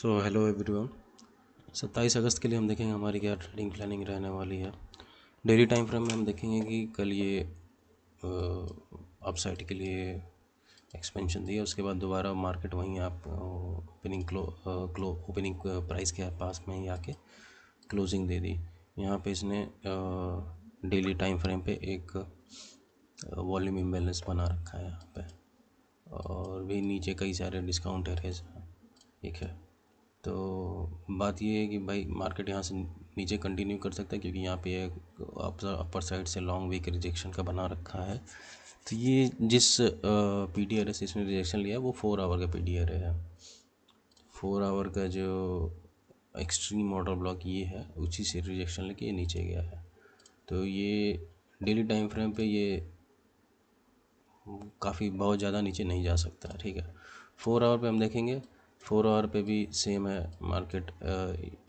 Hello everyone. 27 अगस्त के लिए हम देखेंगे हमारी क्या ट्रेडिंग प्लानिंग रहने वाली है। डेली टाइम फ्रेम में हम देखेंगे कि कल ये अपसाइड के लिए एक्सपेंशन दी है, उसके बाद दोबारा मार्केट वहीं आप ओपनिंग प्राइस के पास में ही आके क्लोजिंग दे दी। यहाँ पे इसने डेली टाइम फ्रेम पे एक वॉल्यूम इम्बैलेंस बना रखा है यहाँ पे, और भी नीचे कई सारे डिस्काउंट एरियाज हैं। ठीक है, तो बात ये है कि भाई मार्केट यहाँ से नीचे कंटिन्यू कर सकता है क्योंकि यहाँ पे अपर साइड से लॉन्ग वीक रिजेक्शन का बना रखा है। तो ये जिस पी डी आर एस इसने रिजेक्शन लिया वो 4 आवर का पी डी आर है। 4 आवर का जो एक्सट्रीम ऑर्डर ब्लॉक ये है, उसी से रिजेक्शन लेके ये नीचे गया है। तो ये डेली टाइम फ्रेम पे ये काफ़ी बहुत ज़्यादा नीचे नहीं जा सकता। ठीक है, 4 आवर पे हम देखेंगे। 4 आवर पे भी सेम है मार्केट।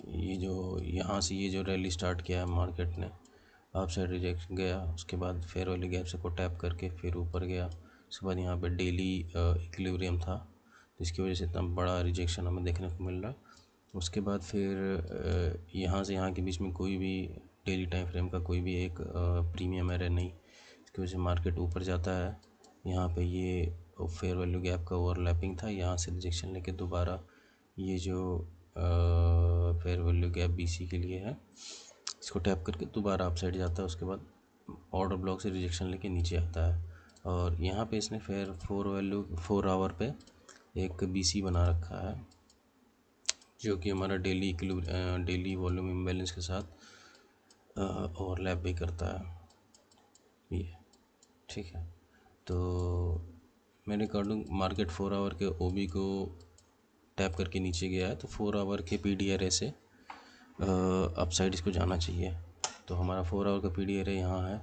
ये जो यहाँ से ये जो रैली स्टार्ट किया है मार्केट ने, अप साइड रिजेक्ट गया, उसके बाद फेयर वैल्यू गैप से को टैप करके फिर ऊपर गया। उसके बाद यहाँ पे डेली इक्विलिब्रियम था, जिसकी वजह से इतना बड़ा रिजेक्शन हमें देखने को मिल रहा। उसके बाद फिर यहाँ से यहाँ के बीच में कोई भी डेली टाइम फ्रेम का कोई भी एक प्रीमियम एरर नहीं, इसकी वजह से मार्केट ऊपर जाता है। यहाँ पे ये फेयर वैल्यू गैप का ओवरलैपिंग था, यहाँ से रिजेक्शन लेके दोबारा ये जो फेयर वैल्यू गैप बीसी के लिए है, इसको टैप करके दोबारा अप साइड जाता है। उसके बाद ऑर्डर ब्लॉक से रिजेक्शन लेके नीचे आता है, और यहाँ पे इसने फिर 4 आवर पे एक बीसी बना रखा है, जो कि हमारा डेली वॉल्यूम इम्बैलेंस के साथ ओवरलैप भी करता है ये। ठीक है, तो मेरे अकॉर्डिंग मार्केट 4 आवर के ओबी को टैप करके नीचे गया है, तो 4 आवर के पी डी आर ए से अपसाइड इसको जाना चाहिए। तो हमारा 4 आवर का पी डी आर ए यहाँ है,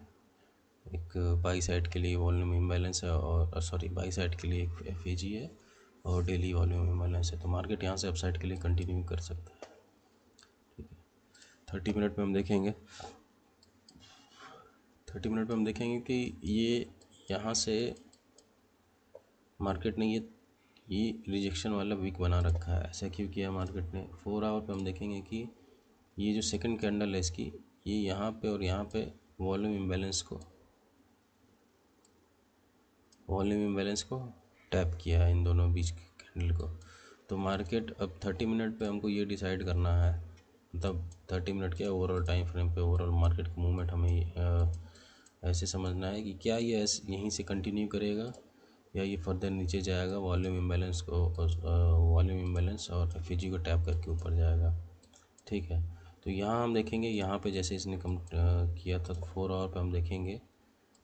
एक बाई साइड के लिए वॉल्यूम इम्बैलेंस है, और बाई साइड के लिए एक एफ है और डेली वॉल्यूम इम्बैलेंस है। तो मार्केट यहाँ से अपसाइड के लिए कंटिन्यू कर सकता है। ठीक है, 30 मिनट में हम देखेंगे। 30 मिनट में हम देखेंगे कि ये यहाँ से मार्केट ने ये रिजेक्शन वाला वीक बना रखा है। ऐसा क्यों किया मार्केट ने? 4 आवर पे हम देखेंगे कि ये जो सेकंड कैंडल है इसकी, ये यहाँ पे और यहाँ पे वॉल्यूम इम्बैलेंस को टैप किया है, इन दोनों बीच के कैंडल को। तो मार्केट अब 30 मिनट पे हमको ये डिसाइड करना है, मतलब 30 मिनट के ओवरऑल टाइम फ्रेम पे ओवरऑल मार्केट का मूवमेंट हमें ऐसे समझना है कि क्या ये यहीं से कंटिन्यू करेगा या ये फर्दर नीचे जाएगा, वॉल्यूम इम्बैलेंस और एफ को टैप करके ऊपर जाएगा। ठीक है, तो यहाँ हम देखेंगे, यहाँ पे जैसे इसने कम किया था, तो 4 आवर पे हम देखेंगे।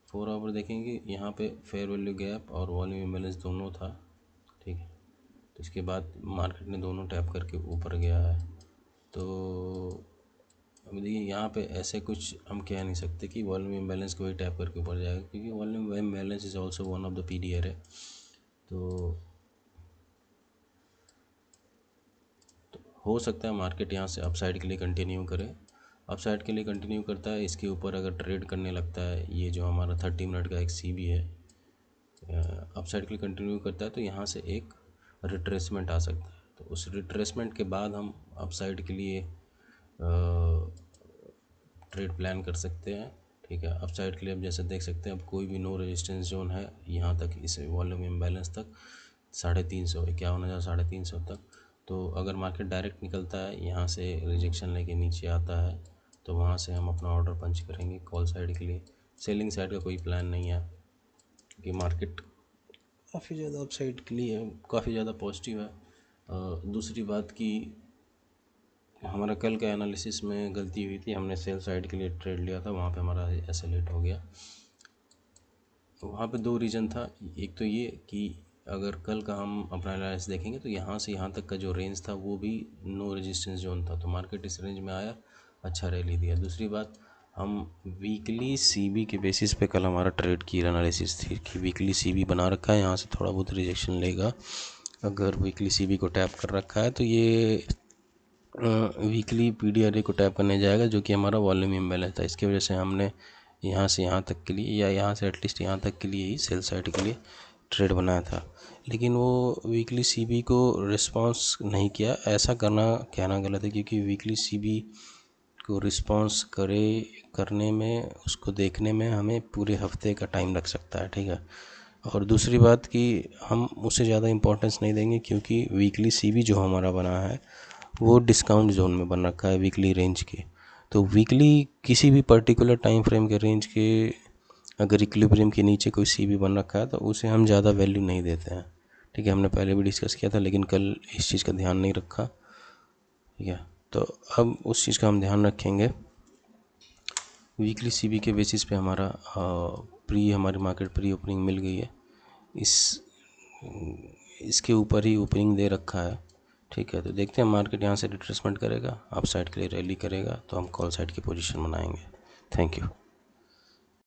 4 आवर देखेंगे, यहाँ पे फेयर वैल्यू गैप और वॉल्यूम इम्बैलेंस दोनों था। ठीक है, तो इसके बाद मार्केट ने दोनों टैप करके ऊपर गया है। तो अब देखिए यहाँ पे ऐसे कुछ हम कह नहीं सकते कि वॉल्यूम इम्बैलेंस को ही टैप करके ऊपर जाएगा, क्योंकि volume imbalance is also one of the P D R है। तो हो सकता है मार्केट यहाँ से अपसाइड के लिए कंटिन्यू करे। अपसाइड के लिए कंटिन्यू करता है, इसके ऊपर अगर ट्रेड करने लगता है, ये जो हमारा 30 मिनट का एक सी बी है, अपसाइड के लिए कंटिन्यू करता है, तो यहाँ से एक रिट्रेसमेंट आ सकता है। तो उस रिट्रेसमेंट के बाद हम अपसाइड के लिए ट्रेड प्लान कर सकते हैं। ठीक है, अपसाइड के लिए अब जैसे देख सकते हैं, अब कोई भी नो रेजिस्टेंस जोन है यहाँ तक, इस वॉल्यूम इम्बैलेंस तक 350, 51,350 तक। तो अगर मार्केट डायरेक्ट निकलता है यहाँ से रिजेक्शन लेके नीचे आता है, तो वहाँ से हम अपना ऑर्डर पंच करेंगे कॉल साइड के लिए। सेलिंग साइड का कोई प्लान नहीं है, क्योंकि मार्केट काफ़ी ज़्यादा अपसाइड के लिए काफ़ी ज़्यादा पॉजिटिव है। दूसरी बात कि हमारा कल का एनालिसिस में गलती हुई थी, हमने सेल साइड के लिए ट्रेड लिया था, वहाँ पे हमारा ऐसे लेट हो गया। वहाँ पे 2 रीज़न था। एक तो ये कि अगर कल का हम अपना एनालिसिस देखेंगे तो यहाँ से यहाँ तक का जो रेंज था वो भी नो रेजिस्टेंस जोन था, तो मार्केट इस रेंज में आया, अच्छा रैली दिया। दूसरी बात, हम वीकली सीबी के बेसिस पे कल हमारा ट्रेड की एनालिसिस थी कि वीकली सीबी बना रखा है, यहाँ से थोड़ा बहुत रिजेक्शन लेगा। अगर वीकली सीबी को टैप कर रखा है तो ये weekly P D R A को टैप करने जाएगा, जो कि हमारा वॉल्यूम इम्बैलेंस था। इसकी वजह से हमने यहाँ से यहाँ तक के लिए, या यहाँ से एटलीस्ट यहाँ तक के लिए ही सेल साइड के लिए ट्रेड बनाया था, लेकिन वो वीकली सीबी को रिस्पॉन्स नहीं किया। ऐसा कहना गलत है, क्योंकि वीकली सीबी को रिस्पॉन्स करने में, उसको देखने में हमें पूरे हफ्ते का टाइम लग सकता है, ठीक है। और दूसरी बात कि हम उसे ज़्यादा इम्पोर्टेंस नहीं देंगे, क्योंकि वीकली सीबी जो हमारा बना है वो डिस्काउंट जोन में बन रखा है वीकली रेंज के। तो वीकली किसी भी पर्टिकुलर टाइम फ्रेम के रेंज के अगर इक्विलिब्रियम के नीचे कोई सीबी बन रखा है तो उसे हम ज़्यादा वैल्यू नहीं देते हैं, ठीक है। हमने पहले भी डिस्कस किया था, लेकिन कल इस चीज़ का ध्यान नहीं रखा, ठीक है। तो अब उस चीज़ का हम ध्यान रखेंगे। वीकली सीबी के बेसिस पे हमारी मार्केट प्री ओपनिंग मिल गई है, इसके ऊपर ही ओपनिंग दे रखा है, ठीक है। तो देखते हैं मार्केट यहाँ से रिट्रेसमेंट करेगा, अप साइड के लिए रैली करेगा तो हम कॉल साइड की पोजीशन बनाएंगे। Thank you.